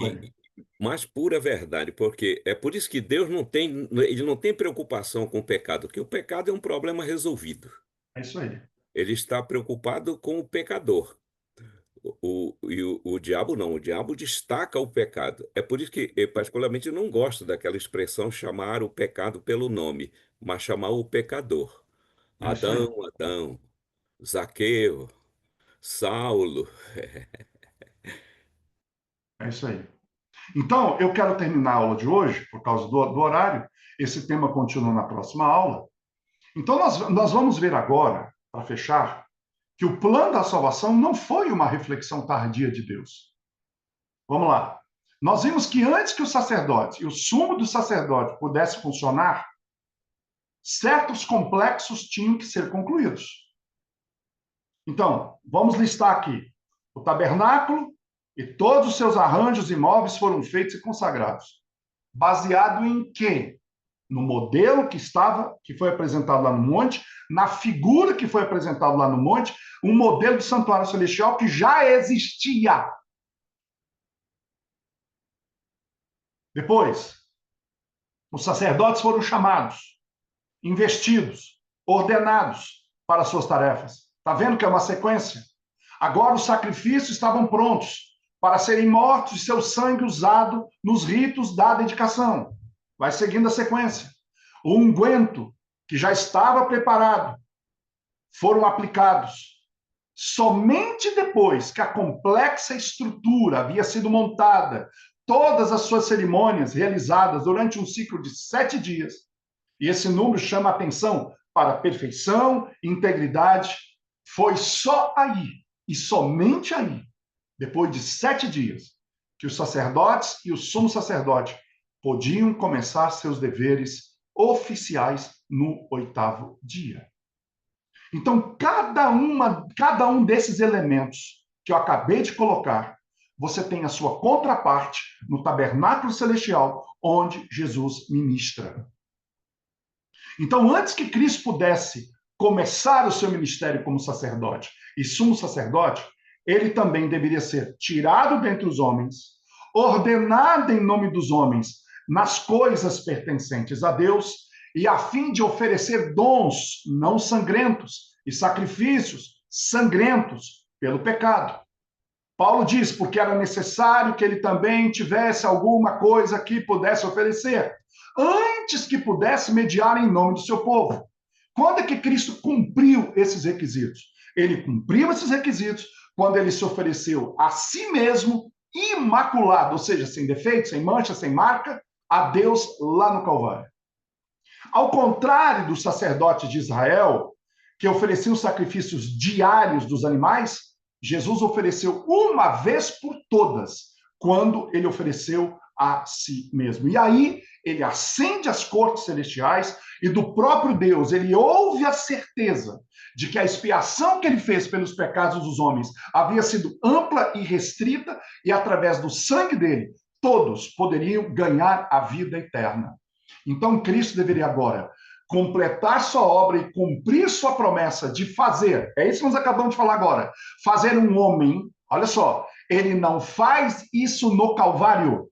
Oi. e mais pura verdade, porque é por isso que Deus não tem, ele não tem preocupação com o pecado, porque o pecado é um problema resolvido. É isso aí. Ele está preocupado com o pecador. O diabo não, o diabo destaca o pecado. É por isso que eu particularmente não gosto daquela expressão chamar o pecado pelo nome, mas chamar o pecador. É isso aí. Adão, Adão, Zaqueu, Saulo. É isso aí. Então, eu quero terminar a aula de hoje, por causa do horário. Esse tema continua na próxima aula. Então, nós vamos ver agora, para fechar, que o plano da salvação não foi uma reflexão tardia de Deus. Vamos lá. Nós vimos que antes que o sacerdote e o sumo do sacerdote pudesse funcionar, certos complexos tinham que ser concluídos. Então, vamos listar aqui. O tabernáculo e todos os seus arranjos e móveis foram feitos e consagrados. Baseado em quê? No modelo que foi apresentado lá no monte, na figura que foi apresentado lá no monte, um modelo de santuário celestial que já existia. Depois, os sacerdotes foram chamados, investidos, ordenados para suas tarefas. Está vendo que é uma sequência? Agora os sacrifícios estavam prontos para serem mortos e seu sangue usado nos ritos da dedicação. Vai seguindo a sequência. O unguento, que já estava preparado, foram aplicados. Somente depois que a complexa estrutura havia sido montada, todas as suas cerimônias realizadas durante um ciclo de 7 dias, e esse número chama a atenção para a perfeição, integridade, foi só aí, e somente aí, depois de 7 dias, que os sacerdotes e o sumo sacerdote podiam começar seus deveres oficiais no 8º dia. Então, cada um desses elementos que eu acabei de colocar, você tem a sua contraparte no tabernáculo celestial, onde Jesus ministra. Então, antes que Cristo pudesse começar o seu ministério como sacerdote e sumo sacerdote, ele também deveria ser tirado dentre os homens, ordenado em nome dos homens nas coisas pertencentes a Deus, e a fim de oferecer dons não sangrentos e sacrifícios sangrentos pelo pecado. Paulo diz, porque era necessário que ele também tivesse alguma coisa que pudesse oferecer, antes que pudesse mediar em nome do seu povo. Quando é que Cristo cumpriu esses requisitos? Ele cumpriu esses requisitos quando ele se ofereceu a si mesmo, imaculado, ou seja, sem defeito, sem mancha, sem marca, a Deus lá no Calvário. Ao contrário dos sacerdotes de Israel, que ofereciam sacrifícios diários dos animais, Jesus ofereceu uma vez por todas, quando ele ofereceu a si mesmo. E aí, ele ascende às cortes celestiais e do próprio Deus, ele ouve a certeza de que a expiação que ele fez pelos pecados dos homens havia sido ampla e restrita, e através do sangue dele, todos poderiam ganhar a vida eterna. Então, Cristo deveria agora completar sua obra e cumprir sua promessa de fazer, é isso que nós acabamos de falar agora, fazer um homem, olha só, ele não faz isso no Calvário.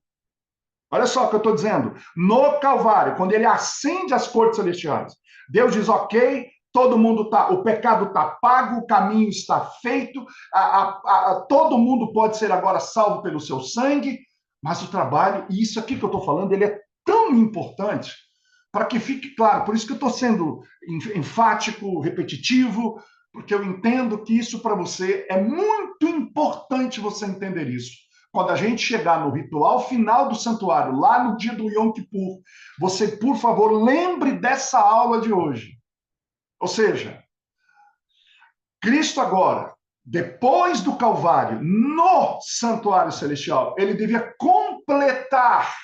Olha só o que eu estou dizendo. No Calvário, quando ele ascende às cortes celestiais, Deus diz, ok, todo mundo está, o pecado está pago, o caminho está feito, todo mundo pode ser agora salvo pelo seu sangue, mas o trabalho, e isso aqui que eu estou falando, ele é tão importante, para que fique claro, por isso que eu estou sendo enfático, repetitivo, porque eu entendo que isso para você é muito importante você entender isso. Quando a gente chegar no ritual final do santuário, lá no dia do Yom Kippur, você, por favor, lembre dessa aula de hoje. Ou seja, Cristo agora, depois do Calvário, no santuário celestial, ele devia completar.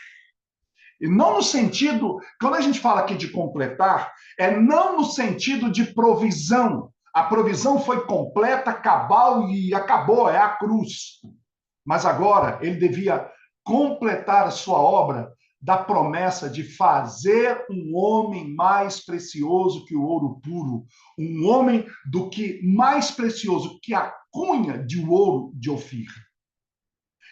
E não no sentido, quando a gente fala aqui de completar, é não no sentido de provisão. A provisão foi completa, cabal e acabou, é a cruz. Mas agora ele devia completar a sua obra da promessa de fazer um homem mais precioso que o ouro puro, um homem do que mais precioso que a cunha de ouro de Ofir.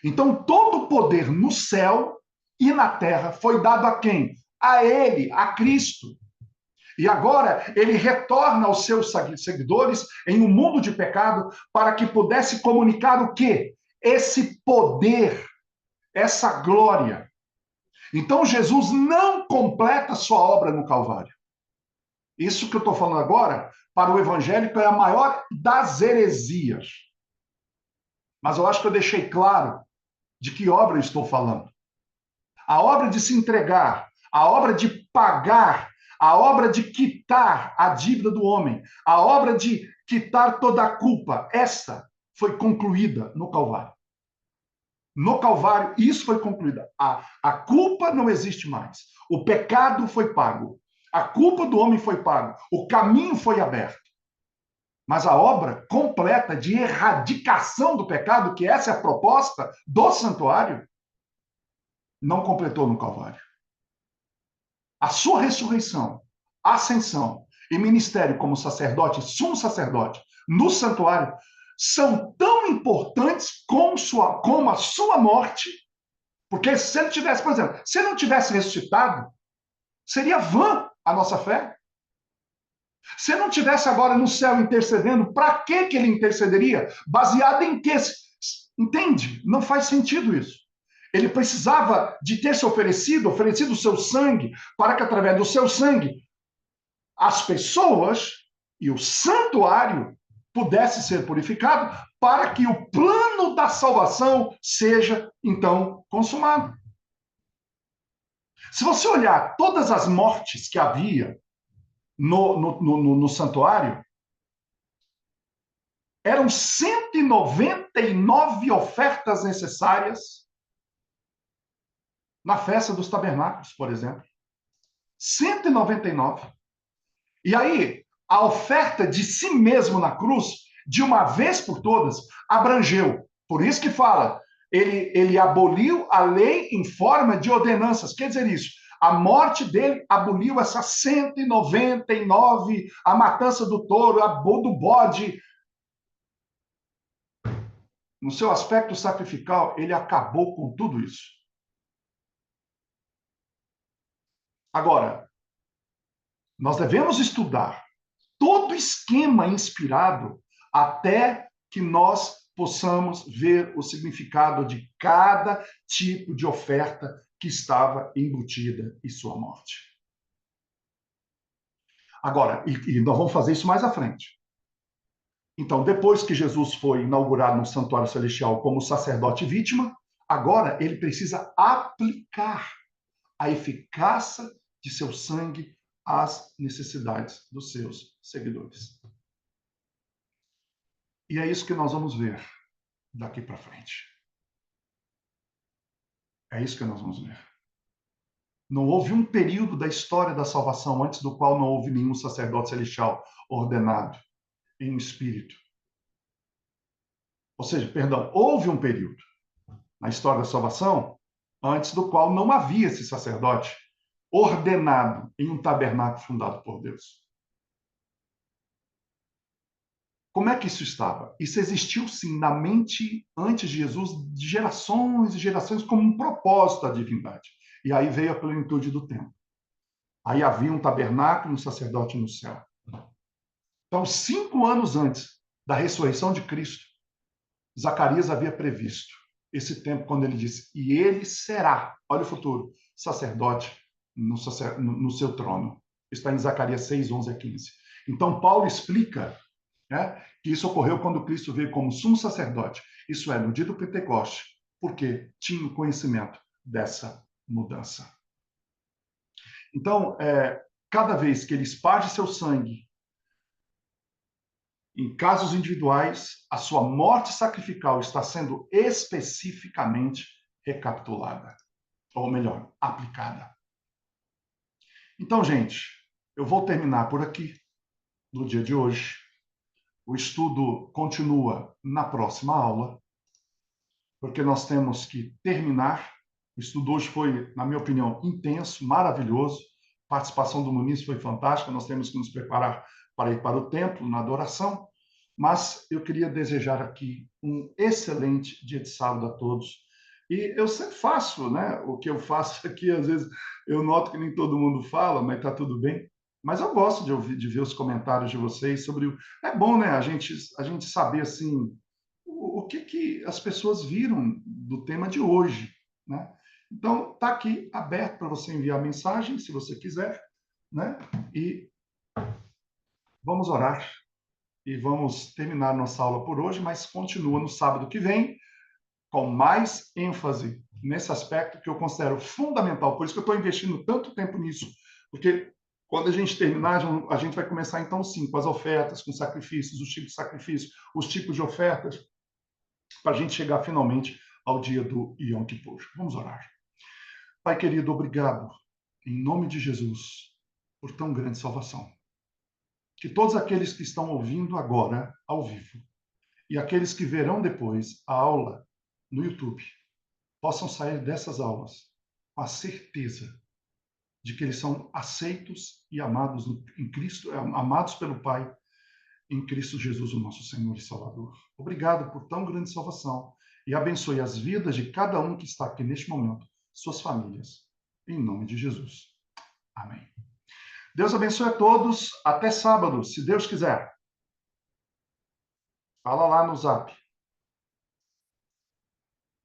Então todo o poder no céu e na terra foi dado a quem? A ele, a Cristo. E agora ele retorna aos seus seguidores em um mundo de pecado para que pudesse comunicar o quê? Esse poder, essa glória. Então Jesus não completa sua obra no Calvário. Isso que eu estou falando agora, para o evangélico, é a maior das heresias. Mas eu acho que eu deixei claro de que obra eu estou falando. A obra de se entregar, a obra de pagar, a obra de quitar a dívida do homem, a obra de quitar toda a culpa. Essa foi concluída no Calvário. No Calvário, isso foi concluído. A culpa não existe mais. O pecado foi pago. A culpa do homem foi pago. O caminho foi aberto. Mas a obra completa de erradicação do pecado, que essa é a proposta do santuário, não completou no Calvário. A sua ressurreição, ascensão e ministério como sacerdote, sumo sacerdote, no santuário, são tão importantes como a sua morte, porque se ele tivesse, por exemplo, se ele não tivesse ressuscitado, seria vã a nossa fé. Se ele não tivesse agora no céu intercedendo, para que ele intercederia? Baseado em quê? Entende? Não faz sentido isso. Ele precisava de ter se oferecido o seu sangue, para que através do seu sangue as pessoas e o santuário pudesse ser purificado, para que o plano da salvação seja, então, consumado. Se você olhar todas as mortes que havia no santuário, eram 199 ofertas necessárias na festa dos tabernáculos, por exemplo. 199. E aí, a oferta de si mesmo na cruz, de uma vez por todas, abrangeu. Por isso que fala, ele aboliu a lei em forma de ordenanças. Quer dizer isso? A morte dele aboliu essas 199, a matança do touro, do bode. No seu aspecto sacrificial, ele acabou com tudo isso. Agora, nós devemos estudar todo o esquema inspirado até que nós possamos ver o significado de cada tipo de oferta que estava embutida em sua morte. Agora, e nós vamos fazer isso mais à frente. Então, depois que Jesus foi inaugurado no Santuário Celestial como sacerdote vítima, agora ele precisa aplicar a eficácia de seu sangue às necessidades dos seus seguidores. E é isso que nós vamos ver daqui para frente. É isso que nós vamos ver. Não houve um período da história da salvação antes do qual não houve nenhum sacerdote celestial ordenado em espírito. Ou seja, perdão, houve um período na história da salvação antes do qual não havia esse sacerdote ordenado em um tabernáculo fundado por Deus. Como é que isso estava? Isso existiu, sim, na mente, antes de Jesus, de gerações e gerações, como um propósito da divindade. E aí veio a plenitude do tempo. Aí havia um tabernáculo e um sacerdote no céu. Então, 5 anos antes da ressurreição de Cristo, Zacarias havia previsto esse tempo quando ele disse, e ele será, olha o futuro, sacerdote no seu trono. Está em Zacarias 6, 11 a 15. Então, Paulo explica, né, que isso ocorreu quando Cristo veio como sumo sacerdote. Isso é, no dia do Pentecoste, porque tinha o conhecimento dessa mudança. Então, cada vez que ele esparge seu sangue, em casos individuais, a sua morte sacrificial está sendo especificamente recapitulada, ou melhor, aplicada. Então, gente, eu vou terminar por aqui no dia de hoje. O estudo continua na próxima aula, porque nós temos que terminar. O estudo hoje foi, na minha opinião, intenso, maravilhoso. A participação do Muniz foi fantástica. Nós temos que nos preparar para ir para o templo, na adoração. Mas eu queria desejar aqui um excelente dia de sábado a todos. E eu sempre faço, né? O que eu faço aqui, às vezes eu noto que nem todo mundo fala, mas está tudo bem. Mas eu gosto de ouvir, de ver os comentários de vocês sobre o. É bom, né? A gente saber assim o que as pessoas viram do tema de hoje, né? Então tá aqui aberto para você enviar mensagem, se você quiser, né? E vamos orar e vamos terminar nossa aula por hoje, mas continua no sábado que vem com mais ênfase nesse aspecto que eu considero fundamental. Por isso que eu estou investindo tanto tempo nisso, porque Quando a gente terminar, a gente vai começar então sim, com as ofertas, com sacrifícios, os tipos de sacrifícios, os tipos de ofertas, para a gente chegar finalmente ao dia do Yom Kippur. Vamos orar. Pai querido, obrigado, em nome de Jesus, por tão grande salvação. Que todos aqueles que estão ouvindo agora, ao vivo, e aqueles que verão depois a aula no YouTube, possam sair dessas aulas com a certeza de que eles são aceitos e amados em Cristo, amados pelo Pai, em Cristo Jesus, o nosso Senhor e Salvador. Obrigado por tão grande salvação e abençoe as vidas de cada um que está aqui neste momento, suas famílias, em nome de Jesus. Amém. Deus abençoe a todos. Até sábado, se Deus quiser. Fala lá no Zap.